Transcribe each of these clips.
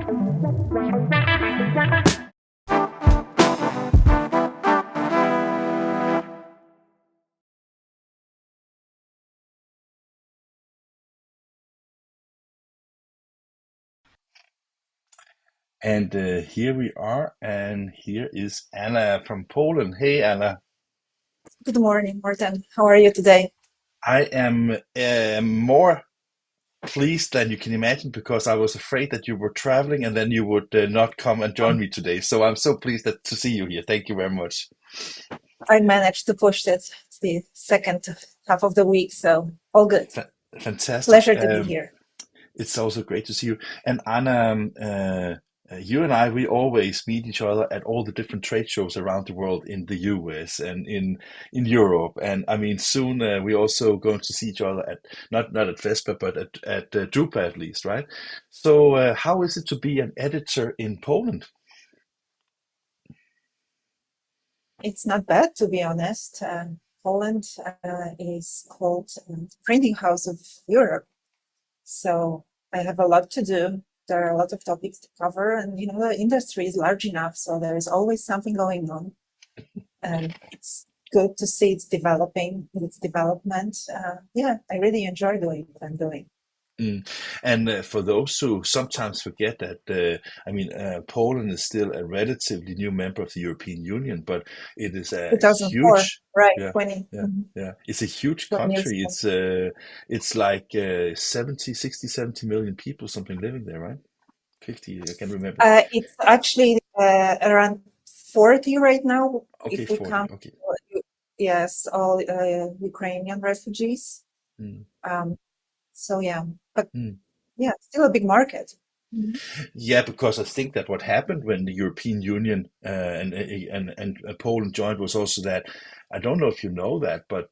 And here we are, and here is Anna from Poland. Hey, Anna. Good morning, Morten. How are you today? I am more pleased than you can imagine because I was afraid that you were traveling and then you would not come and join Um, me today. So I'm so pleased to see you here. Thank you very much. I managed to push it to the second half of the week, so all good. Fa Fantastic. Pleasure to be here. It's also great to see you. And Anna, you and I, we always meet each other at all the different trade shows around the world in the US and in Europe. And I mean, soon we're also going to see each other at not at FESPA, but at Drupa at least, right? So, how is it to be an editor in Poland? It's not bad, to be honest. Poland is called printing house of Europe, so I have a lot to do. There are a lot of topics to cover, and the industry is large enough, so there is always something going on, and it's good to see it's developing, its development. Yeah, I really enjoy doing what I'm doing. Mm. And for those who sometimes forget that, Poland is still a relatively new member of the European Union, but it is a 2004, huge, right? yeah, 20, yeah, yeah. It's a huge 20 years country. ago. It's like 70, 60, 70 million people, something living there, right? 50, I can remember. It's actually around 40 right now, Okay, if we 40. count, Okay. yes, all Ukrainian refugees. Mm. Um, so yeah, but Mm. yeah, still a big market. Mhm. Yeah, because I think that what happened when the European Union and Poland joined was also that I don't know if you know that, but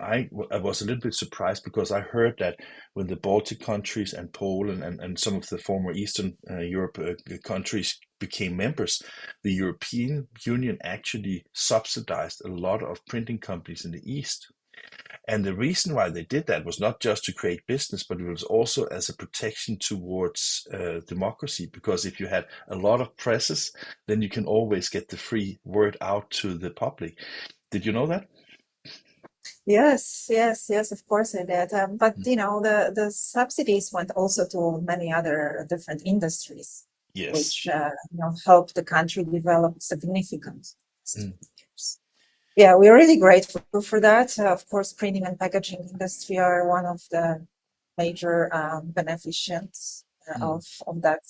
I was a little bit surprised because I heard that when the Baltic countries and Poland and some of the former Eastern Europe countries became members, the European Union actually subsidized a lot of printing companies in the East. And the reason why they did that was not just to create business, but it was also as a protection towards democracy. Because if you had a lot of presses, then you can always get the free word out to the public. Did you know that? Yes, yes, yes, of course I did. But Mm. the subsidies went also to many other different industries, Yes. which helped the country develop significantly. Mm. Yeah, we're really grateful for that. Of course, printing and packaging industry are one of the major beneficiaries Mm. of that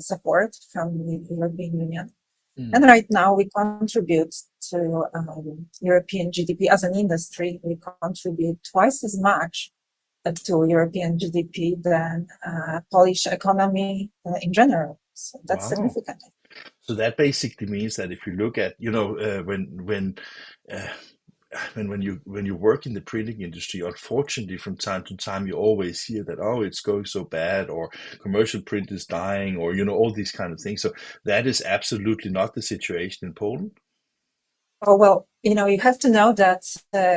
support from the European Union. And Mm. right now, we contribute to European GDP as an industry. We contribute twice as much to European GDP than Polish economy in general. So that's Wow. significant. So that basically means that if you look at, uh, when you work in the printing industry, unfortunately, from time to time, you always hear that, oh, it's going so bad, or commercial print is dying, or all these kind of things. So that is absolutely not the situation in Poland. Oh, well, you have to know that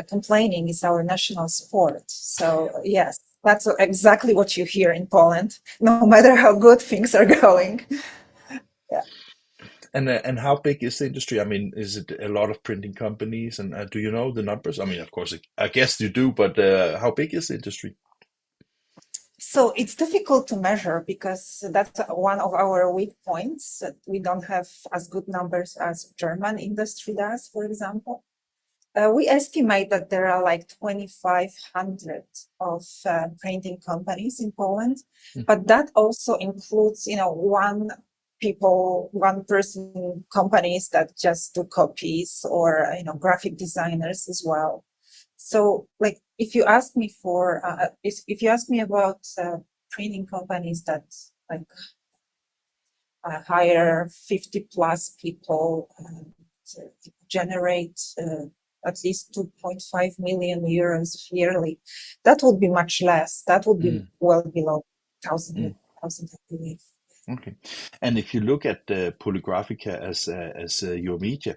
complaining is our national sport. So, yes, that's exactly what you hear in Poland, no matter how good things are going. Yeah. And how big is the industry? I mean, is it a lot of printing companies? And do you know the numbers? I mean, of course, I guess you do, but how big is the industry? So it's difficult to measure because that's one of our weak points, that we don't have as good numbers as German industry does, for example. We estimate that there are like 2,500 of printing companies in Poland, Mm. but that also includes, one person companies that just do copies, or, graphic designers as well. So, like, if you ask me about printing companies that like hire 50 plus people to generate at least 2.5 million euros yearly, that would be much less. That would be Mm. well below thousand, Mm. thousand, I believe. Okay. And if you look at Polygraphica as your media,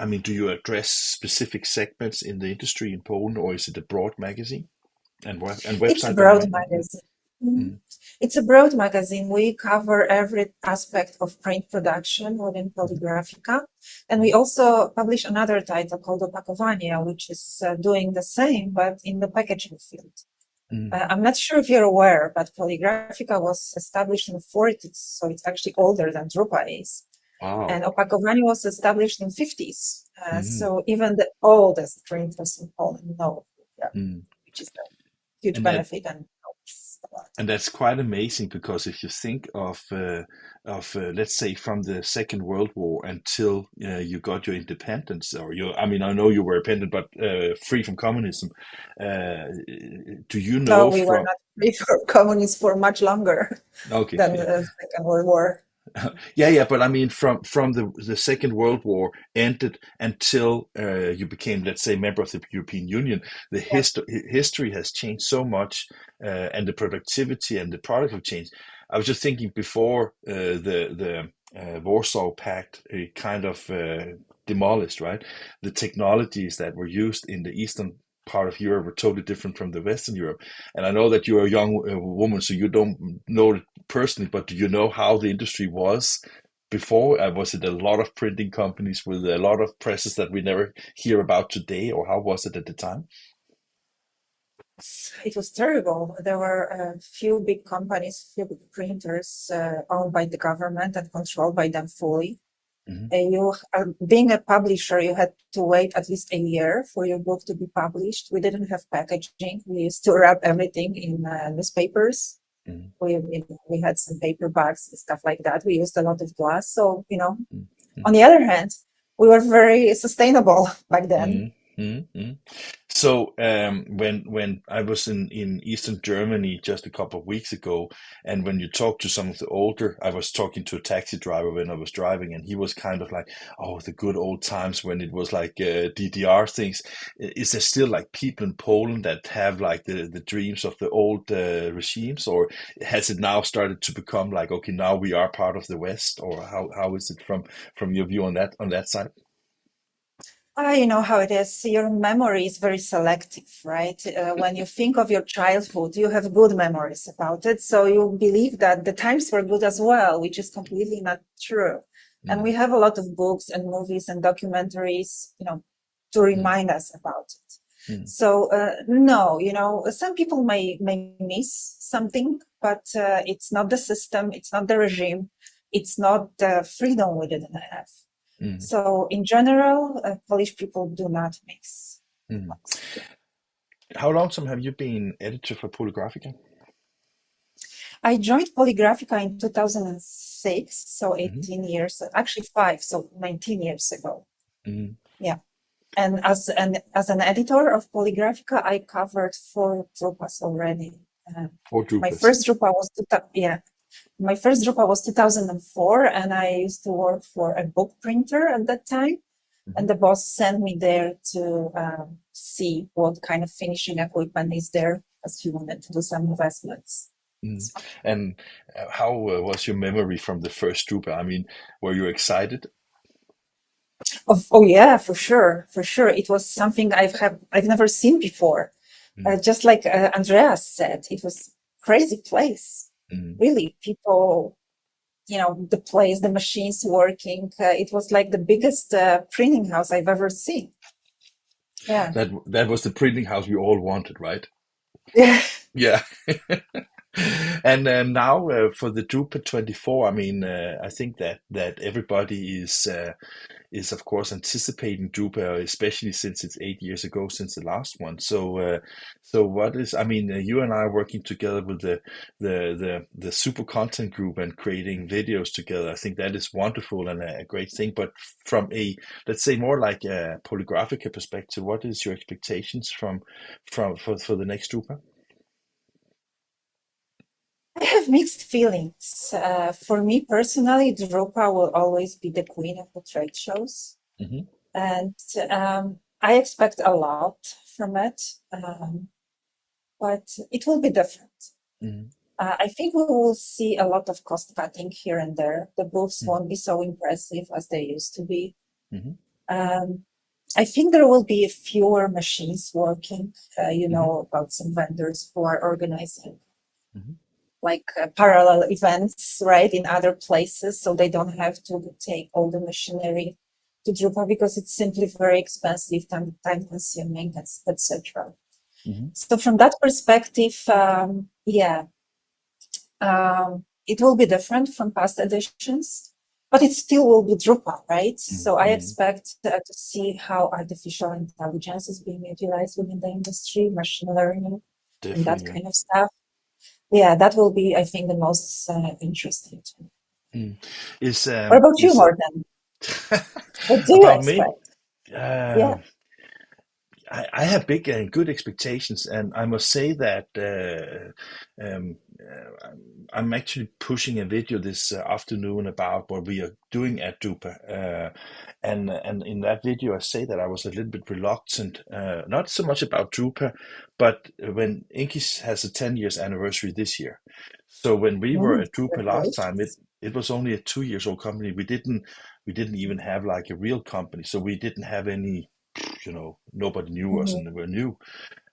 I mean, do you address specific segments in the industry in Poland, or is it a broad magazine and It's a website that I broad mean? magazine. Mm. Mm, It's a broad magazine. We cover every aspect of print production within mhm, Poligraphica. And we mhm, also publish another title called Opakowania, which is doing the same, but in the packaging field. mm. I'm not sure if you're aware, but Poligraphica was established in the 40s, so it's actually older than Drupa is. Wow. And Opakowanie was established in 50s. Mm, So even the oldest printers in Poland know, yeah, mm. which is a huge And that benefit and helps a lot. and that's quite amazing because if you think of let's say from the Second World War until you got your independence, or your I mean I know you were independent, but free from communism. Uh, do you No, know we were from? not free for communists for much longer Okay, than yeah. the Second World War. Yeah, yeah, but I mean, from the Second World War ended until you became, let's say, member of the European Union, the Yeah. history has changed so much, and the productivity and the product have changed. I was just thinking before the Warsaw Pact kind of demolished, right? The technologies that were used in the eastern part of Europe were totally different from the Western Europe. And I know that you're a young woman, so you don't know it personally, but do you know how the industry was before? Was it a lot of printing companies with a lot of presses that we never hear about today, or how was it at the time? It was terrible. There were a few big companies, few big printers owned by the government and controlled by them fully. Hmm. Being a publisher, you had to wait at least a year for your book to be published. We didn't have packaging. We used to wrap everything in newspapers. Hmm. We had some paperbacks and stuff like that. We used a lot of glass. So, Hmm. on the other hand, we were very sustainable back then. Hmm. Hmm. So when I was in Eastern Germany just a couple of weeks ago, and when you talk to some of the older, I was talking to a taxi driver when I was driving, and he was kind of like, "Oh, the good old times when it was like DDR things." Is there still like people in Poland that have like the dreams of the old regimes, or has it now started to become like, okay, now we are part of the West, or how is it from your view on that side? You know how it is. Your memory is very selective, right? When you think of your childhood, you have good memories about it. So you believe that the times were good as well, which is completely not true. And we Mm, have a lot of books and movies and documentaries, to mm, remind us about it. mm, So no, some people may miss something, but it's not the system, it's not the regime, it's not the freedom we didn't have. mm, So in general, Polish people do not mix. mm. How long time have you been editor for Polygraphica? I joined Polygraphica in 2006, so Hmm. 18 years, actually five, so 19 years ago. Hmm. Yeah. And as an editor of Polygraphica, I covered four drupas already. Uh, Four my Drupas. first drupa was yeah, my first drupa was 2004, and I used to work for a book printer at that time. Hmm. And the boss sent me there to see what kind of finishing equipment is there, as he wanted to do some investments. Mm. And how was your memory from the first Drupa? I mean, were you excited? Oh yeah, for sure, for sure. It was something I've never seen before. Mm, Just like Andreas said, it was crazy place. mm. Really, people, the place, the machines working. It was like the biggest printing house I've ever seen. Yeah. That was the printing house we all wanted, right? Yeah. Yeah. And now for the Drupa 24, I mean, I think that everybody is of course anticipating Drupa, especially since it's 8 years ago since the last one. So what is? I mean, you and I are working together with the super content group and creating videos together. I think that is wonderful and a great thing. But from a, let's say, more like a Polygraphica perspective, what is your expectations for the next Drupa? I have mixed feelings. For me personally, Drupa will always be the queen of the trade shows. Hmm. And I expect a lot from it, but it will be different. Hmm. I think we will see a lot of cost cutting here and there. The booths won't be so impressive as they used to be. Hmm. Um, I think there will be fewer machines working, Hmm. about some vendors who are organizing. like parallel events, right, in other places, so they don't have to take all the machinery to Drupa because it's simply very expensive, time consuming, etc. So from that perspective, it will be different from past editions, but it still will be Drupa, right? So I expect to see how artificial intelligence is being utilized within the industry, machine learning, and that kind of stuff. Yeah, that will be, I think, the most interesting to me. What about you, Morten? What do you About me? expect? Yeah. I have big and good expectations, and I must say that I'm actually pushing a video this afternoon about what we are doing at Drupa, and in that video I say that I was a little bit reluctant, not so much about Drupa, but when Inkis has a 10 years anniversary this year. So when we were at Drupa last time, it was only a 2 years old company. We didn't even have like a real company, so we didn't have any, nobody knew us and we were new.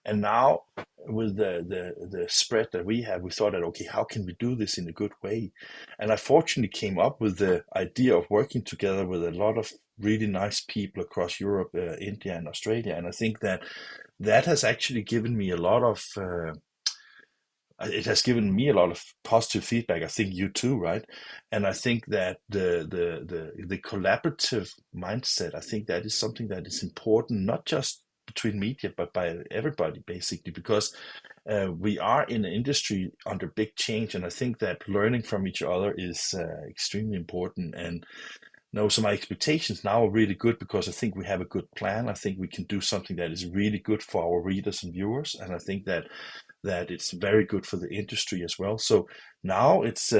And now with the spread that we have, we thought that, okay, how can we do this in a good way? And I fortunately came up with the idea of working together with a lot of really nice people across Europe, India and Australia. And I think that has actually given me a lot of it has given me a lot of positive feedback. I think you too, right? And I think that the collaborative mindset, I think that is something that is important, not just between media, but by everybody, basically, because we are in an industry under big change, and I think that learning from each other is extremely important. And no, so my expectations now are really good because I think we have a good plan. I think we can do something that is really good for our readers and viewers, and I think that it's very good for the industry as well. So now it's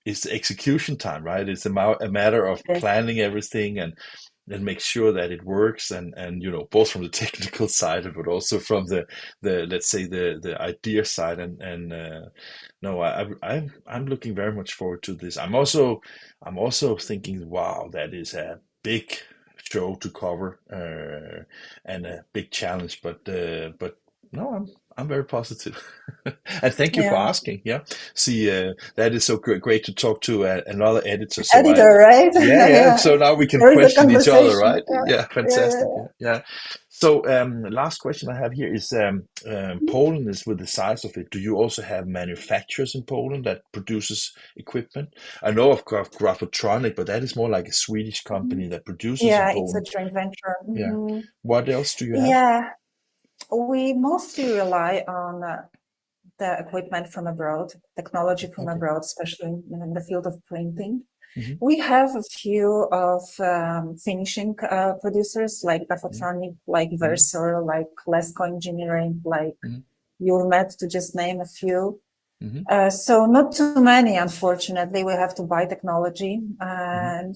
execution time, right? It's a matter of planning everything and make sure that it works, and both from the technical side, but also from the let's say the idea side. And no, I'm looking very much forward to this. I'm also thinking, wow, that is a big show to cover, and a big challenge, but no, I'm very positive. And thank you for Yeah. asking. Yeah. See, that is so great to talk to another editor. So Editor, right? yeah. Yeah. So now we can There is a question each other, conversation. right? Yeah. Yeah. Yeah. Fantastic. Yeah. So, last question I have here is, Poland is with the size of it. Do you also have manufacturers in Poland that produces equipment? I know of Graphotronic, but that is more like a Swedish company that produces in Yeah, it's a Poland. joint venture. Yeah. What else do you have? Yeah, we mostly rely on the equipment from abroad, technology from abroad, especially in the field of printing. We have a few of finishing producers like Graphotronic, like Versor, like Lesko Engineering, like Euromed, to just name a few. So not too many, unfortunately. We have to buy technology, and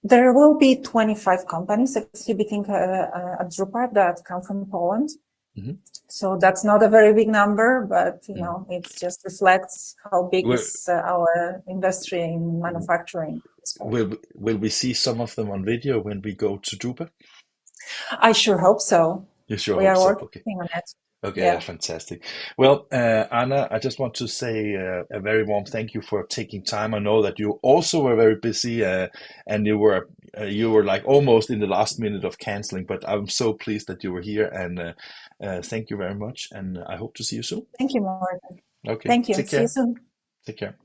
there will be 25 companies exhibiting at Drupa that come from Poland. So that's not a very big number, but it just reflects how big is our industry in manufacturing. Will we see some of them on video when we go to Drupa? I sure hope so. You sure We hope are so? working Okay. on it. Okay, Yeah. that's fantastic. Well, Anna, I just want to say a very warm thank you for taking time. I know that you also were very busy, and you were like almost in the last minute of canceling, but I'm so pleased that you were here, and thank you very much, and I hope to see you soon. Thank you, Morten. Okay, Thank you. take See you care. soon. Take care.